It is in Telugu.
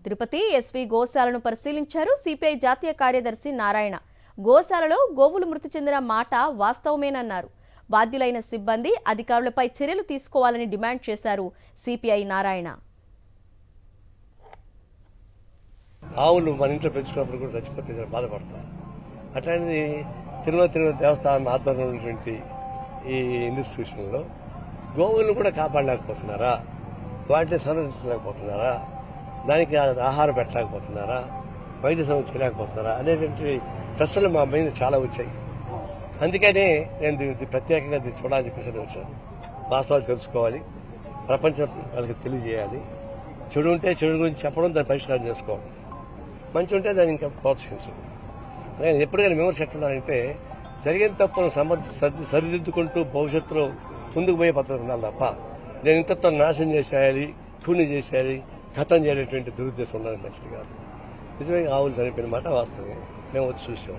తిరుపతి ఎస్వీ గోశాలను పరిశీలించారు సిపిఐ జాతీయ కార్యదర్శి నారాయణ. గోశాలలో గోవులు మృతి చెందిన మాట వాస్తవమేనన్నారు. బాధ్యులైన సిబ్బంది, అధికారులపై చర్యలు తీసుకోవాలని డిమాండ్ చేశారు సిపిఐ నారాయణ. ఆవులు మన ఇంట్లో పెంచుకున్నప్పుడు కూడా చచ్చిపోతే బాధపడతాం. అట్లాంటిది తిరుమల దేవస్థానం ఆధ్వర్యంలో ఉన్నటువంటి ఈ ఇన్స్టిట్యూషన్లో గోవులను కూడా కాపాడలేకపోతున్నారా, వాటిని సంరక్షించలేకపోతున్నారా, దానికి ఆహారం పెట్టలేకపోతున్నారా, వైద్య సమస్య చేయలేకపోతున్నారా అనేటువంటి ప్రశ్నలు మా మీద చాలా వచ్చాయి. అందుకనే నేను దీన్ని ప్రత్యేకంగా దీన్ని చూడాలని చెప్పేసి వచ్చాను. వాస్తవాలు తెలుసుకోవాలి, ప్రపంచం వాళ్ళకి తెలియజేయాలి. చెడు ఉంటే చెడు గురించి చెప్పడం, దాన్ని పరిష్కారం చేసుకోవాలి. మంచి ఉంటే దాన్ని ఇంకా ప్రోత్సహించాలి. అలాగే ఎప్పటికైనా విమర్శ ఎట్లున్నారంటే జరిగిన తప్పును సరిదిద్దుకుంటూ భవిష్యత్తులో ముందుకు పోయే పద్ధతి ఉండాలి తప్ప నేను ఇంతతో నాశనం చేసేయాలి, శూన్యం చేసేయాలి, ఖతం చేయలేటువంటి దురుద్దేశం ఉండాలని మంచిది కాదు. నిజమే ఆవులు చనిపోయిన మాట వాస్తవమే. మేము వచ్చి చూసాం.